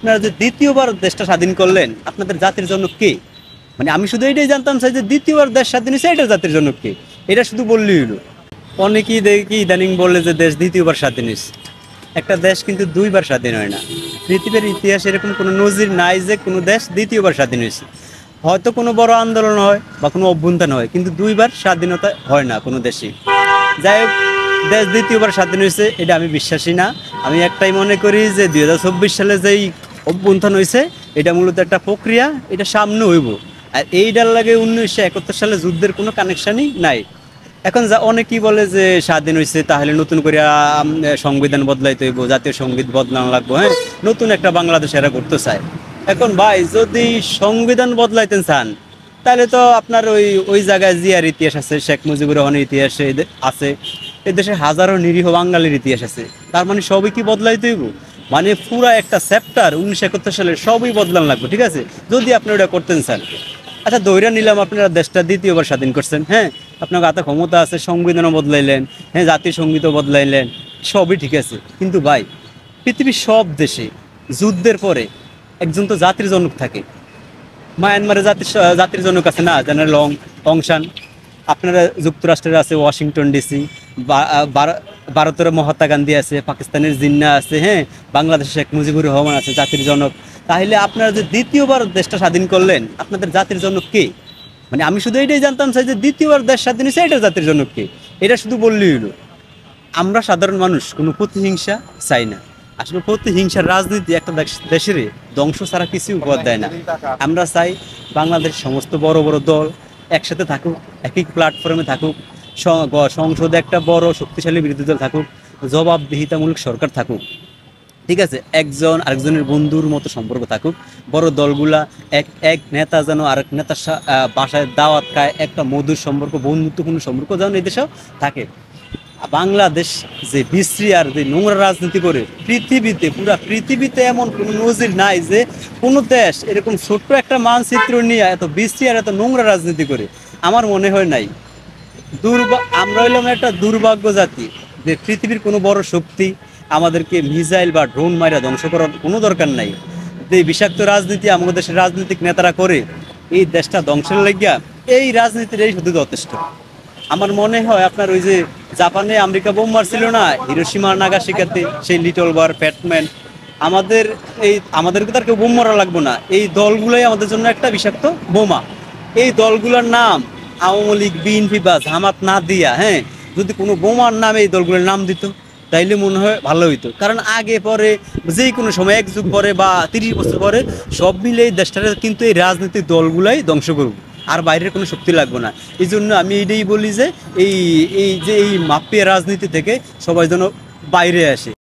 আপনারা যে দ্বিতীয়বার দেশটা স্বাধীন করলেন আপনাদের জাতির জন্য কে? মানে আমি শুধু এটাই জানতাম চাই যে দ্বিতীয়বার দেশ স্বাধীন হয়েছে এটা জাতির জন্য কে? এটা শুধু বললেই হলো। অনেকেই দেখি ইদানিং বললে যে দেশ দ্বিতীয়বার স্বাধীন হয়েছে। একটা দেশ কিন্তু দুইবার স্বাধীন হয় না। পৃথিবীর ইতিহাসে এরকম কোনো নজির নাই যে কোনো দেশ দ্বিতীয়বার স্বাধীন হয়েছে। হয়তো কোনো বড় আন্দোলন হয় বা কোনো অভ্যুত্থান হয়, কিন্তু দুইবার স্বাধীনতা হয় না কোনো দেশে। যাই হোক, দেশ দ্বিতীয়বার স্বাধীন হয়েছে এটা আমি বিশ্বাসী না। আমি একটাই মনে করি যে 2024 সালে যেই অভ্যুত্থান হয়েছে এটা মূলত একটা প্রক্রিয়া, এটা সামনে হইব। আর এইটার লাগে 1971 সালে যুদ্ধের কোনো কানেকশানই নাই। এখন যা অনেকেই বলে যে স্বাধীন হয়েছে তাহলে নতুন করে সংবিধান বদলাইতে হইব, জাতীয় সঙ্গীত বদলানো লাগবো, হ্যাঁ, নতুন একটা বাংলাদেশ এরা করতে চায়। এখন ভাই যদি সংবিধান বদলাইতেন চান তাহলে তো আপনার ওই ওই জায়গায় জিয়ার ইতিহাস আছে, শেখ মুজিবুর রহমানের ইতিহাস আছে, এদেশে হাজারো নিরীহ বাঙালির ইতিহাস আছে। তার মানে সবই কি বদলাইতে হইব? মানে পুরা একটা চ্যাপ্টার 1971 সালের সবই বদলান লাগবে, ঠিক আছে, যদি আপনি ওটা করতেন চান। আচ্ছা ধইরা নিলাম আপনারা দেশটা দ্বিতীয়বার স্বাধীন করছেন, হ্যাঁ, আপনার হাতে ক্ষমতা আছে, সংবিধানও বদলাইলেন, হ্যাঁ, জাতীয় সঙ্গীতও বদলাইলেন, সবই ঠিক আছে। কিন্তু ভাই পৃথিবীর সব দেশে যুদ্ধের পরে একজন তো জাতির জনক থাকে। মায়ানমারে জাতির জনক আছে না, জেনারেল অং সান। আপনারা যুক্তরাষ্ট্রের আছে ওয়াশিংটন ডিসি, ভারতের মহাত্মা গান্ধী আছে, পাকিস্তানের জিন্না আছে, হ্যাঁ, বাংলাদেশের শেখ মুজিবুর রহমান আছে জাতির জনক। তাহলে আপনারা যে দ্বিতীয়বার দেশটা স্বাধীন করলেন আপনাদের জাতির জনক কে? মানে আমি শুধু এটাই জানতাম চাই যে দ্বিতীয়বার দেশ স্বাধীন হয়েছে এটা জাতির জনক কে? এটা শুধু বললেই হলো। আমরা সাধারণ মানুষ কোনো প্রতিহিংসা চাই না। আসলে প্রতিহিংসার রাজনীতি একটা দেশের ধ্বংস ছাড়া কিছু উপহার দেয় না। আমরা চাই বাংলাদেশ সমস্ত বড় বড় দল একসাথে থাকুক, একই প্ল্যাটফর্মে থাকুক, সংসদে একটা বড় শক্তিশালী বিরোধী দল থাকুক, জবাবদিহিতামূলক সরকার থাকুক, ঠিক আছে, একজন আরেকজনের বন্ধুর মতো সম্পর্ক থাকুক। বড় দলগুলা এক এক নেতা যেন আরেক নেতার বাসায় দাওয়াত খায়, একটা মধুর সম্পর্ক, বন্ধুত্বপূর্ণ সম্পর্ক যেন এই দেশেও থাকে। বাংলাদেশ যে বিশ্রী আর যে নোংরা রাজনীতি করে পৃথিবীতে, পুরা পৃথিবীতে এমন কোনো নজির নাই যে কোনো দেশ এরকম ছোট্ট একটা মানচিত্র নিয়ে এত বিশ্রী আর এত নোংরা রাজনীতি করে। আমার মনে হয় নাই। আমরা হইলাম একটা দুর্ভাগ্য জাতি যে পৃথিবীর কোনো বড় শক্তি আমাদেরকে মিসাইল বা ড্রোন মাইরা ধ্বংস করার কোনো দরকার নাই। যে বিষাক্ত রাজনীতি আমাদের দেশের রাজনৈতিক নেতারা করে এই দেশটা ধ্বংসের লাগিয়া, এই রাজনীতিটাই শুধু যথেষ্ট। আমার মনে হয় আপনার ওই যে জাপানে আমেরিকা বোম মারছিল না হিরোশিমা নাগাসাকিতে, সেই লিটল ওয়ার, প্যাটম্যান, আমাদেরকে তার কেউ বোম মারা লাগবে না। এই দলগুলোই আমাদের জন্য একটা বিষাক্ত বোমা। এই দলগুলোর নাম আওয়ামী লীগ, বিএনপি বা জামাত না দিয়া, হ্যাঁ, যদি কোনো বোমার নামে এই দলগুলোর নাম দিত তাইলে মনে হয় ভালো হইতো। কারণ আগে পরে যে কোনো সময় এক যুগ পরে বা 30 বছর পরে সব মিলে এই দেশটারে কিন্তু এই রাজনৈতিক দলগুলাই ধ্বংস করব, আর বাইরের কোনো শক্তি লাগবে না। এই জন্য আমি এইটাই বলি যে এই এই যে এই মাফিয়া রাজনীতি থেকে সবাই যেন বাইরে আসে।